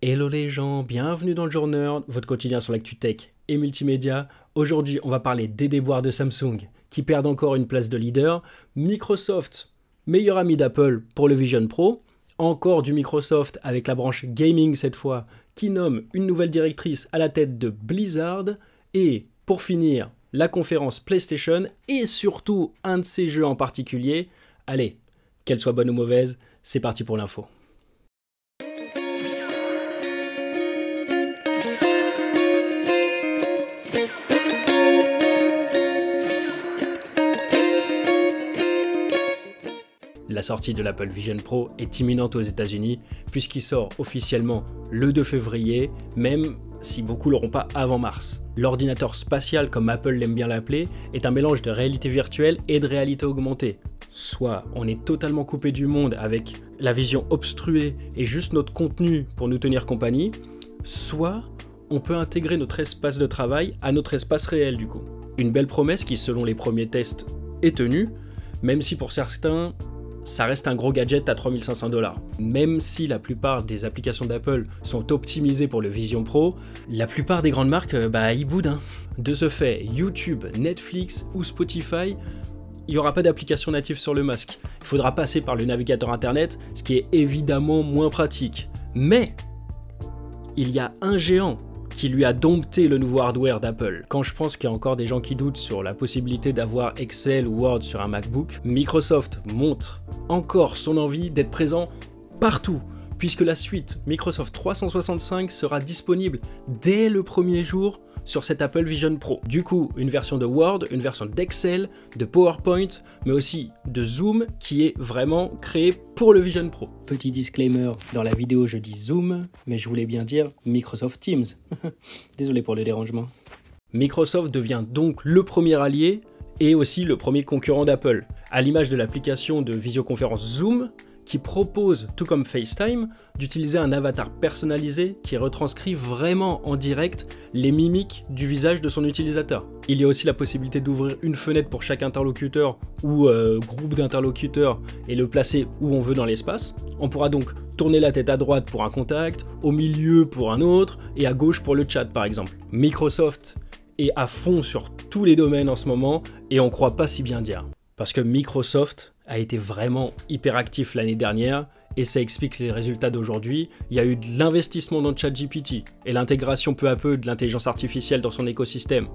Hello les gens, bienvenue dans le Jour Nerd, votre quotidien sur l'actu tech et multimédia. Aujourd'hui, on va parler des déboires de Samsung qui perdent encore une place de leader, Microsoft, meilleur ami d'Apple pour le Vision Pro, encore du Microsoft avec la branche gaming cette fois, qui nomme une nouvelle directrice à la tête de Blizzard, et pour finir, la conférence PlayStation et surtout un de ses jeux en particulier. Allez, qu'elle soit bonne ou mauvaise, c'est parti pour l'info. La sortie de l'Apple Vision Pro est imminente aux États-Unis puisqu'il sort officiellement le 2 février, même si beaucoup l'auront pas avant mars. L'ordinateur spatial, comme Apple l'aime bien l'appeler, est un mélange de réalité virtuelle et de réalité augmentée. Soit on est totalement coupé du monde avec la vision obstruée et juste notre contenu pour nous tenir compagnie, soit on peut intégrer notre espace de travail à notre espace réel du coup. Une belle promesse qui, selon les premiers tests, est tenue, même si pour certains, ça reste un gros gadget à 3500 $. Même si la plupart des applications d'Apple sont optimisées pour le Vision Pro, la plupart des grandes marques, ils boudent. De ce fait, YouTube, Netflix ou Spotify, il n'y aura pas d'application native sur le masque. Il faudra passer par le navigateur internet, ce qui est évidemment moins pratique. Mais, il y a un géant qui lui a dompté le nouveau hardware d'Apple. Quand je pense qu'il y a encore des gens qui doutent sur la possibilité d'avoir Excel ou Word sur un MacBook, Microsoft montre encore son envie d'être présent partout, puisque la suite Microsoft 365 sera disponible dès le premier jour sur cet Apple Vision Pro. Du coup, une version de Word, une version d'Excel, de PowerPoint, mais aussi de Zoom qui est vraiment créée pour le Vision Pro. Petit disclaimer, dans la vidéo je dis Zoom, mais je voulais bien dire Microsoft Teams. Désolé pour le dérangement. Microsoft devient donc le premier allié et aussi le premier concurrent d'Apple, à l'image de l'application de visioconférence Zoom, qui propose, tout comme FaceTime, d'utiliser un avatar personnalisé qui retranscrit vraiment en direct les mimiques du visage de son utilisateur. Il y a aussi la possibilité d'ouvrir une fenêtre pour chaque interlocuteur ou groupe d'interlocuteurs et le placer où on veut dans l'espace. On pourra donc tourner la tête à droite pour un contact, au milieu pour un autre et à gauche pour le chat par exemple. Microsoft est à fond sur tous les domaines en ce moment et on croit pas si bien dire. Parce que Microsoft a été vraiment hyper actif l'année dernière et ça explique les résultats d'aujourd'hui. Il y a eu de l'investissement dans ChatGPT et l'intégration peu à peu de l'intelligence artificielle dans son écosystème.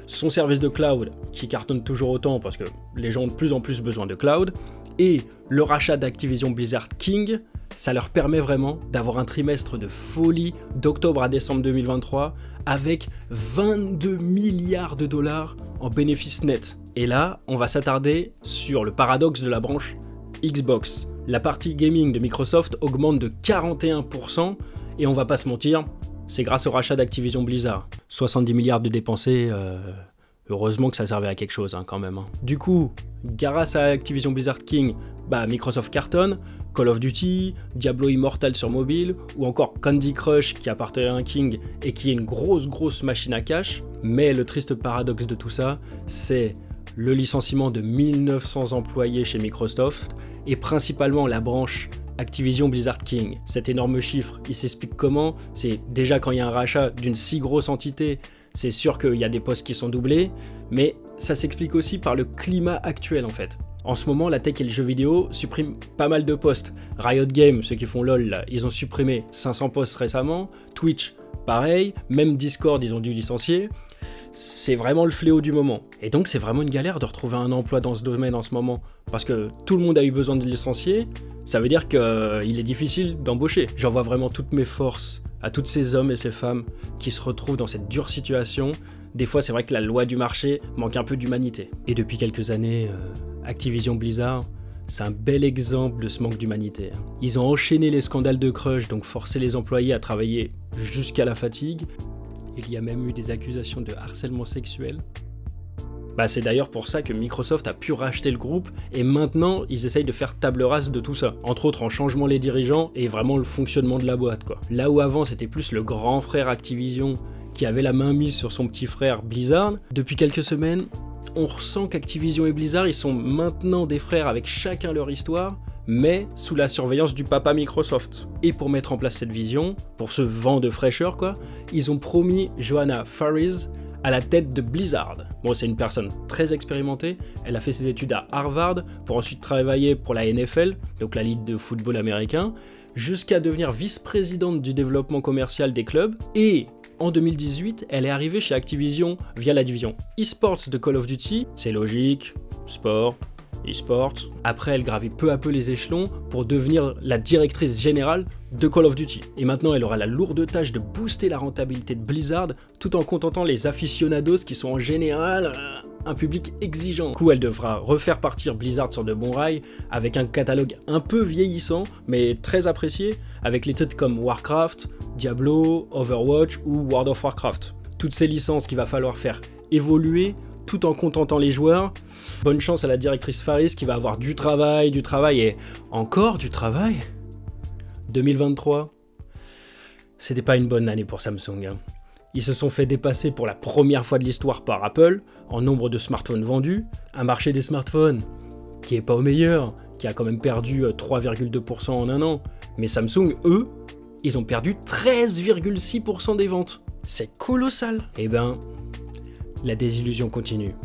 Son service de cloud qui cartonne toujours autant parce que les gens ont de plus en plus besoin de cloud et le rachat d'Activision Blizzard King, ça leur permet vraiment d'avoir un trimestre de folie d'octobre à décembre 2023 avec 22 milliards de dollars en bénéfices nets. Et là, on va s'attarder sur le paradoxe de la branche Xbox. La partie gaming de Microsoft augmente de 41% et on va pas se mentir, c'est grâce au rachat d'Activision Blizzard. 70 milliards de dépensés, heureusement que ça servait à quelque chose quand même. Du coup, grâce à Activision Blizzard King, Microsoft cartonne, Call of Duty, Diablo Immortal sur mobile, ou encore Candy Crush qui appartient à un King et qui est une grosse machine à cash. Mais le triste paradoxe de tout ça, c'est le licenciement de 1900 employés chez Microsoft et principalement la branche Activision Blizzard King. Cet énorme chiffre, il s'explique comment? C'est déjà quand il y a un rachat d'une si grosse entité, c'est sûr qu'il y a des postes qui sont doublés, mais ça s'explique aussi par le climat actuel en fait. En ce moment, la tech et le jeu vidéo suppriment pas mal de postes. Riot Games, ceux qui font LoL, là, ils ont supprimé 500 postes récemment. Twitch, pareil. Même Discord, ils ont dû licencier. C'est vraiment le fléau du moment. Et donc, c'est vraiment une galère de retrouver un emploi dans ce domaine en ce moment. Parce que tout le monde a eu besoin de licencier. Ça veut dire qu'il est difficile d'embaucher. J'envoie vraiment toutes mes forces à tous ces hommes et ces femmes qui se retrouvent dans cette dure situation. Des fois, c'est vrai que la loi du marché manque un peu d'humanité. Et depuis quelques années, Activision Blizzard, c'est un bel exemple de ce manque d'humanité. Ils ont enchaîné les scandales de crush, donc forcé les employés à travailler jusqu'à la fatigue. Il y a même eu des accusations de harcèlement sexuel. C'est d'ailleurs pour ça que Microsoft a pu racheter le groupe et maintenant ils essayent de faire table rase de tout ça. Entre autres en changeant les dirigeants et vraiment le fonctionnement de la boîte quoi. Là où avant c'était plus le grand frère Activision qui avait la main mise sur son petit frère Blizzard, depuis quelques semaines on ressent qu'Activision et Blizzard ils sont maintenant des frères avec chacun leur histoire, mais sous la surveillance du papa Microsoft. Et pour mettre en place cette vision, pour ce vent de fraîcheur quoi, ils ont promis Johanna Faries à la tête de Blizzard. Bon, c'est une personne très expérimentée, elle a fait ses études à Harvard pour ensuite travailler pour la NFL, donc la ligue de football américain, jusqu'à devenir vice-présidente du développement commercial des clubs, et en 2018, elle est arrivée chez Activision via la division eSports de Call of Duty, c'est logique, sport, eSports. Après, elle gravit peu à peu les échelons pour devenir la directrice générale de Call of Duty. Et maintenant, elle aura la lourde tâche de booster la rentabilité de Blizzard tout en contentant les aficionados qui sont en général un public exigeant. Du coup, elle devra refaire partir Blizzard sur de bons rails avec un catalogue un peu vieillissant mais très apprécié avec les titres comme Warcraft, Diablo, Overwatch ou World of Warcraft. Toutes ces licences qu'il va falloir faire évoluer tout en contentant les joueurs. Bonne chance à la directrice Faries qui va avoir du travail et encore du travail. 2023, c'était pas une bonne année pour Samsung. Ils se sont fait dépasser pour la première fois de l'histoire par Apple en nombre de smartphones vendus. Un marché des smartphones qui est pas au meilleur, qui a quand même perdu 3,2% en un an. Mais Samsung, eux, ils ont perdu 13,6% des ventes. C'est colossal. Eh ben, la désillusion continue.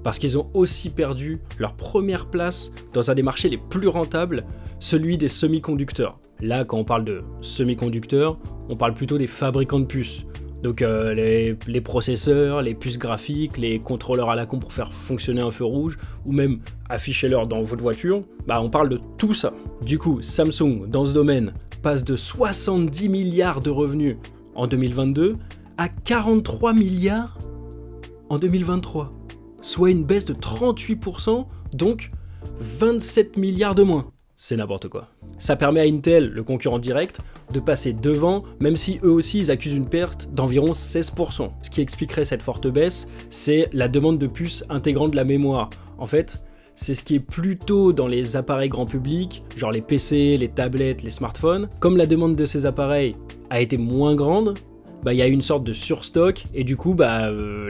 Parce qu'ils ont aussi perdu leur première place dans un des marchés les plus rentables, celui des semi-conducteurs. Là, quand on parle de semi-conducteurs, on parle plutôt des fabricants de puces. Donc les processeurs, les puces graphiques, les contrôleurs à la con pour faire fonctionner un feu rouge, ou même afficher l'heure dans votre voiture, bah on parle de tout ça. Du coup, Samsung, dans ce domaine, passe de 70 milliards de revenus en 2022 à 43 milliards en 2023. Soit une baisse de 38%, donc 27 milliards de moins. C'est n'importe quoi. Ça permet à Intel, le concurrent direct, de passer devant, même si eux aussi ils accusent une perte d'environ 16%. Ce qui expliquerait cette forte baisse, c'est la demande de puces intégrant de la mémoire. En fait, c'est ce qui est plutôt dans les appareils grand public, genre les PC, les tablettes, les smartphones. Comme la demande de ces appareils a été moins grande, bah, y a eu une sorte de surstock et du coup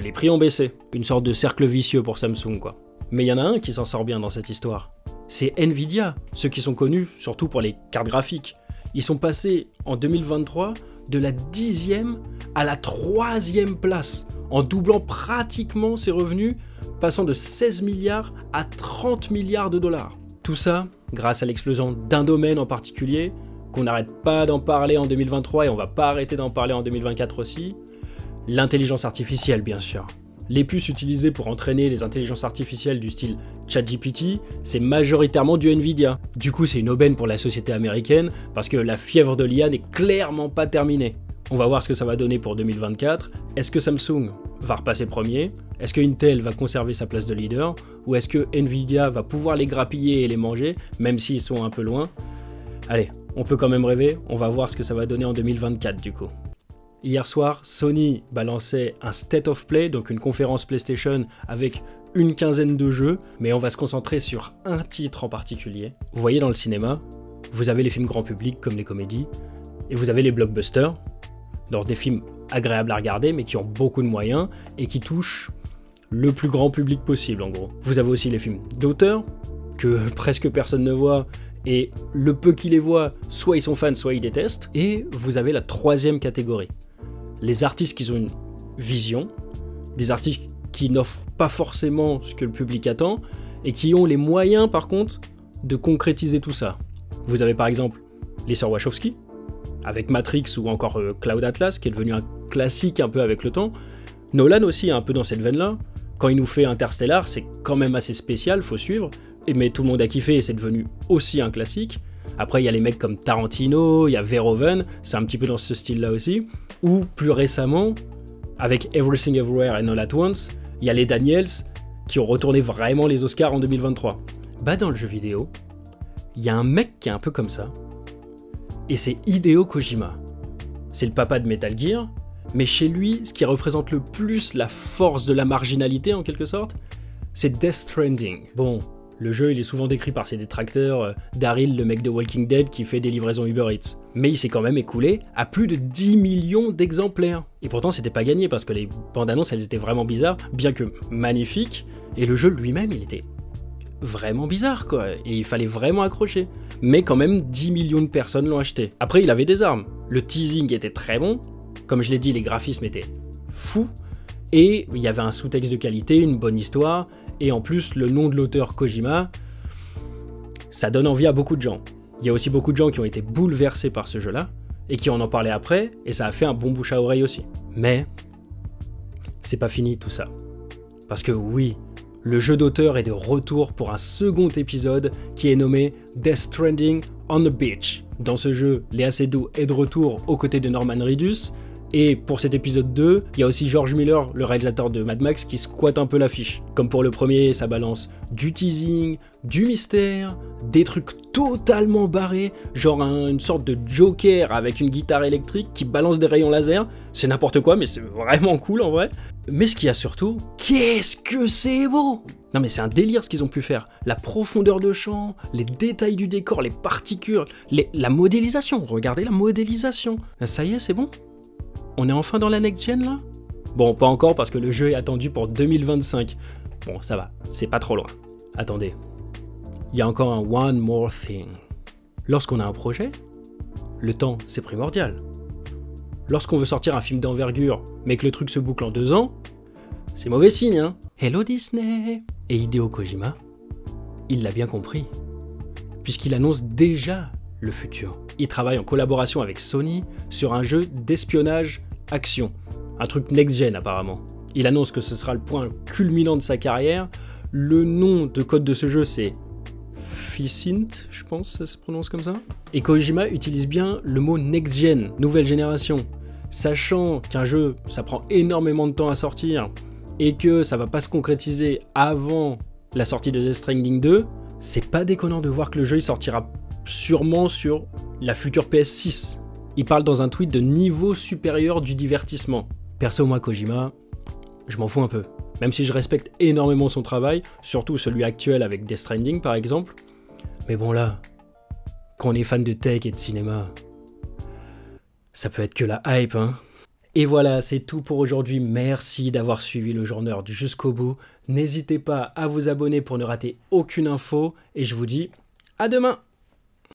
les prix ont baissé. Une sorte de cercle vicieux pour Samsung quoi. Mais il y en a un qui s'en sort bien dans cette histoire. C'est Nvidia, ceux qui sont connus surtout pour les cartes graphiques. Ils sont passés en 2023 de la 10e à la 3e place, en doublant pratiquement ses revenus, passant de 16 milliards à 30 milliards de dollars. Tout ça grâce à l'explosion d'un domaine en particulier, qu'on n'arrête pas d'en parler en 2023 et on va pas arrêter d'en parler en 2024 aussi, l'intelligence artificielle bien sûr. Les puces utilisées pour entraîner les intelligences artificielles du style ChatGPT, c'est majoritairement du Nvidia. Du coup, c'est une aubaine pour la société américaine parce que la fièvre de l'IA n'est clairement pas terminée. On va voir ce que ça va donner pour 2024. Est-ce que Samsung va repasser premier? Est-ce que Intel va conserver sa place de leader? Ou est-ce que Nvidia va pouvoir les grappiller et les manger, même s'ils sont un peu loin? Allez, on peut quand même rêver, on va voir ce que ça va donner en 2024 du coup. Hier soir, Sony balançait un State of Play, donc une conférence PlayStation avec une quinzaine de jeux, mais on va se concentrer sur un titre en particulier. Vous voyez dans le cinéma, vous avez les films grand public comme les comédies, et vous avez les blockbusters, donc des films agréables à regarder mais qui ont beaucoup de moyens et qui touchent le plus grand public possible en gros. Vous avez aussi les films d'auteur, que presque personne ne voit, et le peu qui les voient, soit ils sont fans, soit ils détestent, et vous avez la troisième catégorie. Les artistes qui ont une vision, des artistes qui n'offrent pas forcément ce que le public attend, et qui ont les moyens par contre de concrétiser tout ça. Vous avez par exemple les sœurs Wachowski, avec Matrix ou encore Cloud Atlas, qui est devenu un classique un peu avec le temps. Nolan aussi est un peu dans cette veine-là. Quand il nous fait Interstellar, c'est quand même assez spécial, faut suivre, mais tout le monde a kiffé et c'est devenu aussi un classique. Après, il y a les mecs comme Tarantino, il y a Verhoeven, c'est un petit peu dans ce style-là aussi. Ou plus récemment, avec Everything Everywhere and All at Once, il y a les Daniels qui ont retourné vraiment les Oscars en 2023. Bah dans le jeu vidéo, il y a un mec qui est un peu comme ça, et c'est Hideo Kojima. C'est le papa de Metal Gear, mais chez lui, ce qui représente le plus la force de la marginalité en quelque sorte, c'est Death Stranding. Bon, le jeu il est souvent décrit par ses détracteurs, Daryl, le mec de Walking Dead qui fait des livraisons Uber Eats. Mais il s'est quand même écoulé à plus de 10 millions d'exemplaires. Et pourtant c'était pas gagné parce que les bandes annonces elles étaient vraiment bizarres, bien que magnifiques, et le jeu lui-même il était vraiment bizarre, quoi. Et il fallait vraiment accrocher. Mais quand même, 10 millions de personnes l'ont acheté. Après, il avait des armes. Le teasing était très bon. Comme je l'ai dit, les graphismes étaient fous. Et il y avait un sous-texte de qualité, une bonne histoire. Et en plus, le nom de l'auteur Kojima, ça donne envie à beaucoup de gens. Il y a aussi beaucoup de gens qui ont été bouleversés par ce jeu-là. Et qui en ont parlé après. Et ça a fait un bon bouche à oreille aussi. Mais c'est pas fini tout ça. Parce que oui, le jeu d'auteur est de retour pour un second épisode qui est nommé Death Stranding on the Beach. Dans ce jeu, Léa Seydoux est de retour aux côtés de Norman Reedus. Et pour cet épisode 2, il y a aussi George Miller, le réalisateur de Mad Max, qui squatte un peu l'affiche. Comme pour le premier, ça balance du teasing, du mystère, des trucs totalement barrés, genre une sorte de Joker avec une guitare électrique qui balance des rayons laser. C'est n'importe quoi, mais c'est vraiment cool en vrai. Mais ce qu'il y a surtout, qu'est-ce que c'est beau! Non mais c'est un délire ce qu'ils ont pu faire. La profondeur de champ, les détails du décor, les particules, la modélisation. Regardez la modélisation. Ça y est, c'est bon? On est enfin dans la next-gen là? Bon, pas encore parce que le jeu est attendu pour 2025. Bon, ça va, c'est pas trop loin. Attendez, il y a encore un one more thing. Lorsqu'on a un projet, le temps c'est primordial. Lorsqu'on veut sortir un film d'envergure, mais que le truc se boucle en 2 ans, c'est mauvais signe, hein? Hello Disney! Et Hideo Kojima, il l'a bien compris, puisqu'il annonce déjà le futur. Il travaille en collaboration avec Sony sur un jeu d'espionnage action, un truc next-gen apparemment. Il annonce que ce sera le point culminant de sa carrière. Le nom de code de ce jeu c'est Ficint, je pense ça se prononce comme ça. Et Kojima utilise bien le mot next-gen, nouvelle génération. Sachant qu'un jeu, ça prend énormément de temps à sortir et que ça va pas se concrétiser avant la sortie de Death Stranding 2, c'est pas déconnant de voir que le jeu il sortira sûrement sur la future PS6. Il parle dans un tweet de niveau supérieur du divertissement. Perso, moi, Kojima, je m'en fous un peu. Même si je respecte énormément son travail, surtout celui actuel avec Death Stranding par exemple. Mais bon là, quand on est fan de tech et de cinéma, ça peut être que la hype, hein. Et voilà, c'est tout pour aujourd'hui. Merci d'avoir suivi le Jour Nerd jusqu'au bout. N'hésitez pas à vous abonner pour ne rater aucune info. Et je vous dis à demain!